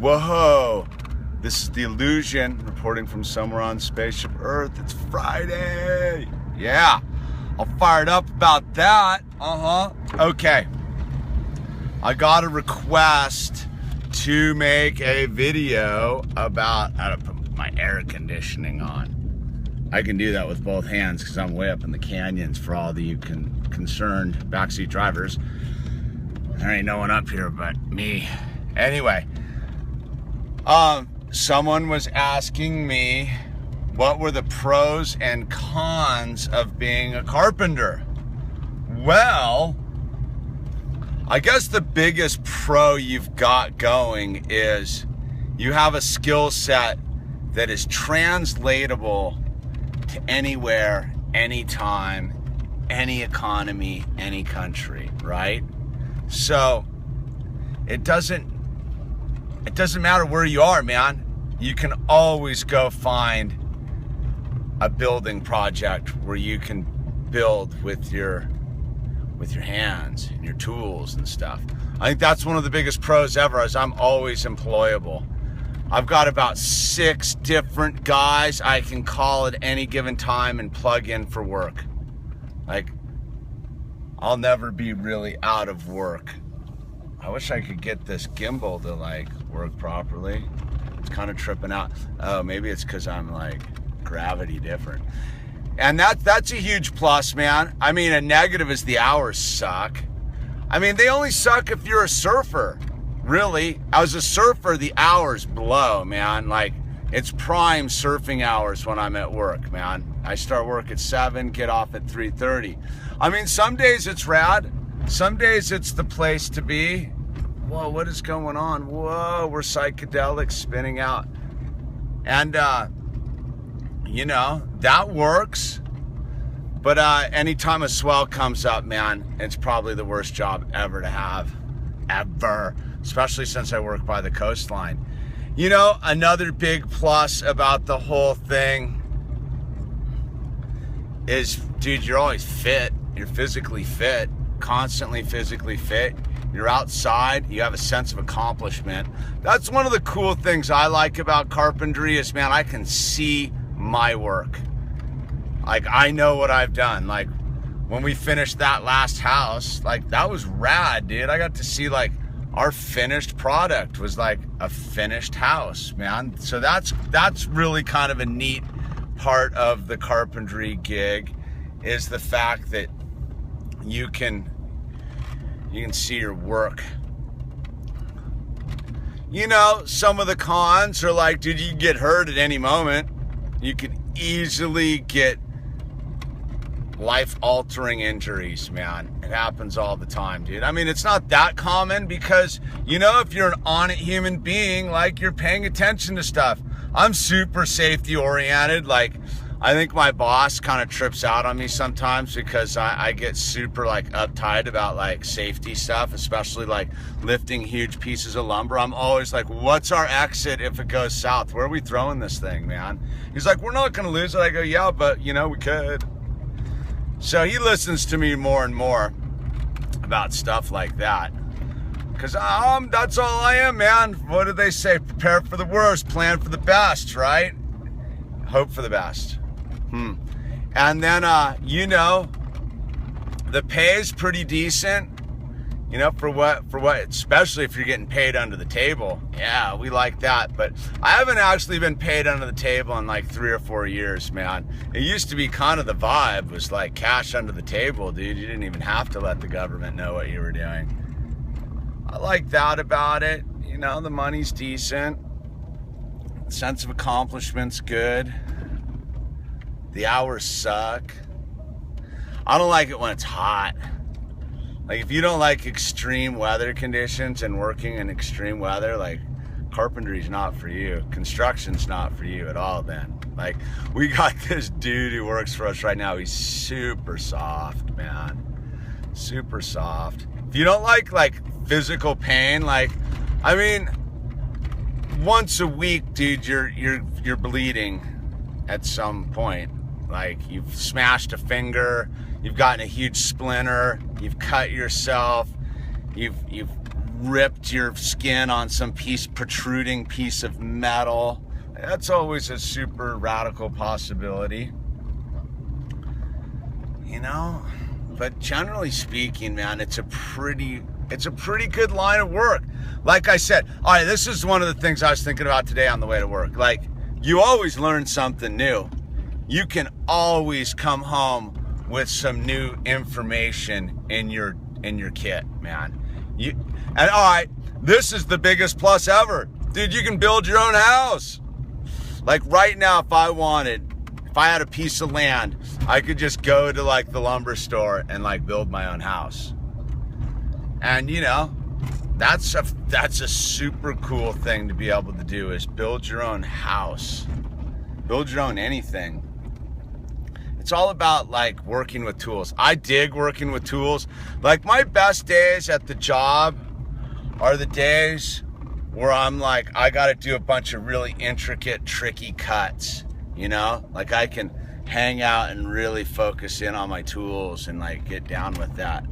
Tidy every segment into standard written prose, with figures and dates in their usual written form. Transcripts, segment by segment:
Whoa, this is the Illusion reporting from somewhere on Spaceship Earth. It's Friday. Yeah, I'll fire it up about that. Okay, I got a request to make a video about how to put my air conditioning on. I can do that with both hands because I'm way up in the canyons for all the you concerned backseat drivers. There ain't no one up here but me. Anyway, someone was asking me what were the pros and cons of being a carpenter. Well, I guess the biggest pro you've got going is you have a skill set that is translatable to anywhere, anytime, any economy, any country, right? So it doesn't matter where you are, man. You can always go find a building project where you can build with your hands and your tools and stuff. I think that's one of the biggest pros ever, is I'm always employable. I've got about 6 different guys I can call at any given time and plug in for work. Like, I'll never be really out of work. I wish I could get this gimbal to like work properly. It's kind of tripping out. Oh, maybe it's because I'm like gravity different. And that's a huge plus, man. I mean, a negative is the hours suck. I mean, they only suck if you're a surfer. Really, as a surfer, the hours blow, man. Like, it's prime surfing hours when I'm at work, man. I start work at 7, get off at 3:30. I mean, some days it's rad. Some days it's the place to be. Whoa, what is going on? Whoa, we're psychedelics spinning out. And, you know, that works. But anytime a swell comes up, man, it's probably the worst job ever to have. Ever. Especially since I work by the coastline. You know, another big plus about the whole thing is, dude, you're always fit. You're physically fit, constantly physically fit. You're outside, you have a sense of accomplishment. That's one of the cool things I like about carpentry is, man, I can see my work. Like, I know what I've done. Like, when we finished that last house, like, that was rad, dude. I got to see, like, our finished product was like a finished house, man. So that's really kind of a neat part of the carpentry gig, is the fact that you can see your work. You know, some of the cons are like, dude, you can get hurt at any moment. You could easily get life-altering injuries, man. It happens all the time, dude. I mean, it's not that common because, you know, if you're an on-it human being, like, you're paying attention to stuff. I'm super safety-oriented. Like, I think my boss kind of trips out on me sometimes because I get super, like, uptight about, like, safety stuff, especially, like, lifting huge pieces of lumber. I'm always like, what's our exit if it goes south? Where are we throwing this thing, man? He's like, we're not going to lose it. I go, yeah, but, you know, we could. So he listens to me more and more about stuff like that. Because that's all I am, man. What do they say? Prepare for the worst, plan for the best, right? Hope for the best. And then, you know, the pay is pretty decent. You know, for what, especially if you're getting paid under the table. Yeah, we like that. But I haven't actually been paid under the table in like 3 or 4 years, man. It used to be kind of the vibe was like cash under the table, dude. You didn't even have to let the government know what you were doing. I like that about it. You know, the money's decent. Sense of accomplishment's good. The hours suck. I don't like it when it's hot. Like, if you don't like extreme weather conditions and working in extreme weather, like, carpentry's not for you. Construction's not for you at all then. Like, we got this dude who works for us right now. He's super soft, man. Super soft. If you don't like physical pain, like, I mean, once a week, dude, you're bleeding at some point. Like, you've smashed a finger, you've gotten a huge splinter, you've cut yourself, you've ripped your skin on some protruding piece of metal. That's always a super radical possibility, you know. But generally speaking, man, it's a pretty good line of work. Like I said, all right, this is one of the things I was thinking about today on the way to work. Like, you always learn something new. You can always come home with some new information in your kit, man. And all right, this is the biggest plus ever. Dude, you can build your own house. Like right now, if I had a piece of land, I could just go to like the lumber store and like build my own house. And you know, that's a super cool thing to be able to do, is build your own house. Build your own anything. It's all about like working with tools. I dig working with tools. Like my best days at the job are the days where I'm like, I got to do a bunch of really intricate, tricky cuts, you know? Like I can hang out and really focus in on my tools and like get down with that.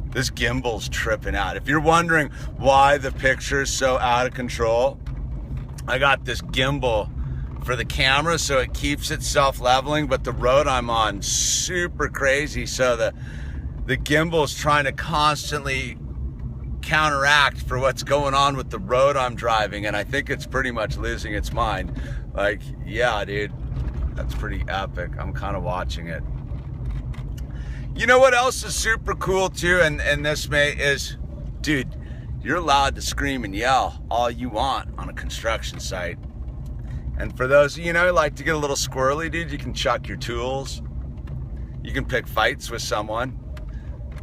This gimbal's tripping out. If you're wondering why the picture's so out of control, I got this gimbal for the camera so it keeps itself leveling, but the road I'm on super crazy, so the gimbal's trying to constantly counteract for what's going on with the road I'm driving, and I think it's pretty much losing its mind. Like, yeah, dude, that's pretty epic. I'm kind of watching it. You know what else is super cool too, and this is, dude, you're allowed to scream and yell all you want on a construction site. And for those of you know, like to get a little squirrely, dude, you can chuck your tools. You can pick fights with someone.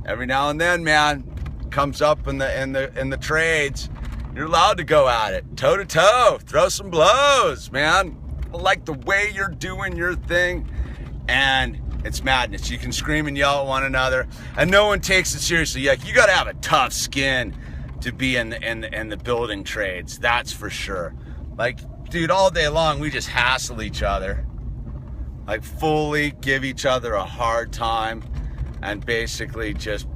Every now and then, man, comes up in the trades. You're allowed to go at it, toe to toe, throw some blows, man. I like the way you're doing your thing, and it's madness. You can scream and yell at one another, and no one takes it seriously. Like, you got to have a tough skin to be in the building trades. That's for sure. Like, dude, all day long we just hassle each other, like fully give each other a hard time, and basically just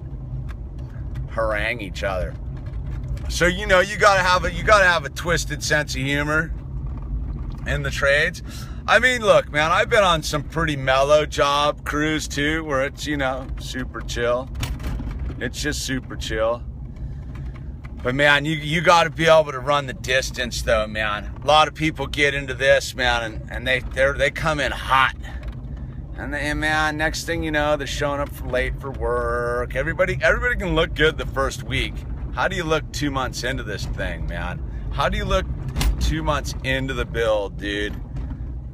harangue each other. So you know, you gotta have a twisted sense of humor in the trades. I mean, look, man, I've been on some pretty mellow job crews too, where it's, you know, super chill. It's just super chill. But man, you got to be able to run the distance, though, man. A lot of people get into this, man, and they come in hot. And man, next thing you know, they're showing up late for work. Everybody can look good the first week. How do you look 2 months into this thing, man? How do you look 2 months into the build, dude?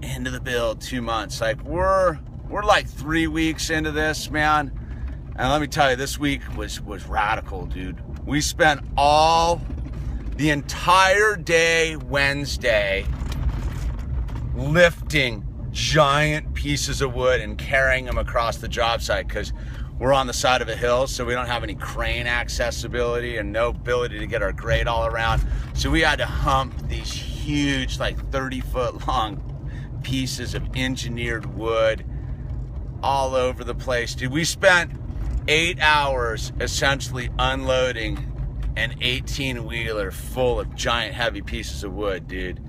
Into the build, 2 months. Like we're like 3 weeks into this, man. And let me tell you, this week was radical, dude. We spent the entire day Wednesday lifting giant pieces of wood and carrying them across the job site, because we're on the side of a hill, so we don't have any crane accessibility and no ability to get our grade all around. So we had to hump these huge, like 30-foot long pieces of engineered wood all over the place, dude. We spent 8 hours essentially unloading an 18-wheeler full of giant heavy pieces of wood, dude.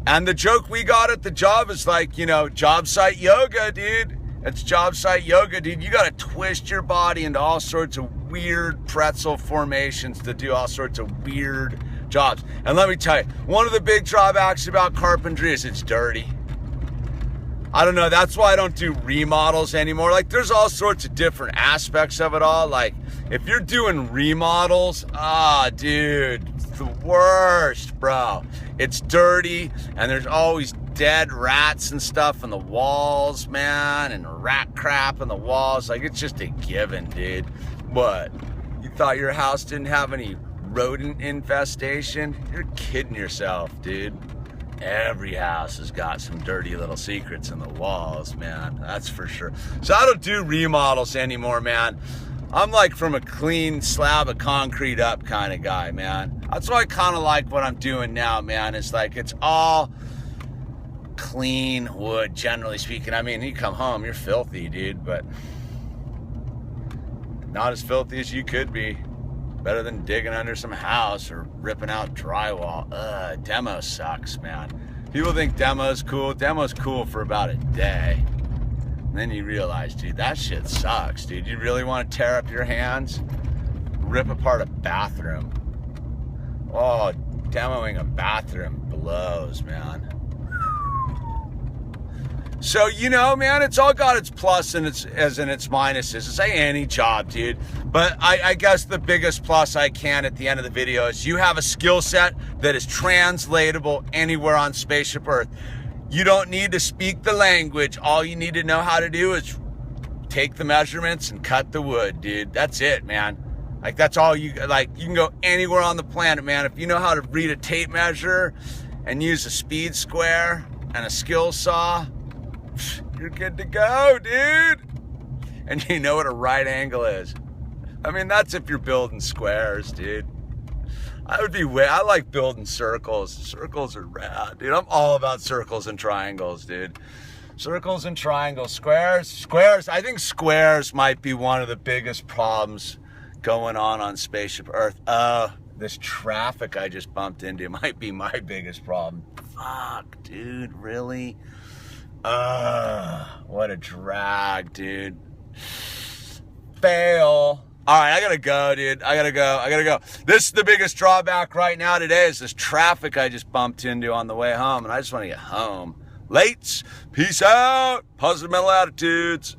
And the joke we got at the job is like, you know, job site yoga, dude. It's job site yoga, dude. You got to twist your body into all sorts of weird pretzel formations to do all sorts of weird jobs. And let me tell you, one of the big drawbacks about carpentry is it's dirty. I don't know, that's why I don't do remodels anymore. Like, there's all sorts of different aspects of it all. Like, if you're doing remodels, dude, it's the worst, bro. It's dirty, and there's always dead rats and stuff in the walls, man, and rat crap in the walls. Like, it's just a given, dude. What? You thought your house didn't have any rodent infestation? You're kidding yourself, dude. Every house has got some dirty little secrets in the walls, man. That's for sure. So I don't do remodels anymore, man. I'm like from a clean slab of concrete up kind of guy, man. That's why I kind of like what I'm doing now, man. It's like, it's all clean wood, generally speaking. I mean, you come home, you're filthy, dude, but not as filthy as you could be. Better than digging under some house or ripping out drywall. Demo sucks, man. People think demo's cool. Demo's cool for about a day. And then you realize, dude, that shit sucks, dude. You really want to tear up your hands? Rip apart a bathroom. Oh, demoing a bathroom blows, man. So, you know, man, it's all got its plus and its minuses. It's like any job, dude. But I guess the biggest plus I can at the end of the video is you have a skill set that is translatable anywhere on Spaceship Earth. You don't need to speak the language. All you need to know how to do is take the measurements and cut the wood, dude. That's it, man. Like, that's all you, like, you can go anywhere on the planet, man. If you know how to read a tape measure and use a speed square and a skill saw, you're good to go, dude. And you know what a right angle is. I mean, that's if you're building squares, dude. I like building circles. Circles are rad, dude. I'm all about circles and triangles, dude. Circles and triangles. Squares. I think squares might be one of the biggest problems going on Spaceship Earth. This traffic I just bumped into might be my biggest problem. Fuck, dude, really? What a drag, dude. Fail. All right, I gotta go, dude. I gotta go. This is the biggest drawback right now today is this traffic I just bumped into on the way home, and I just want to get home. Lates. Peace out. Positive mental attitudes.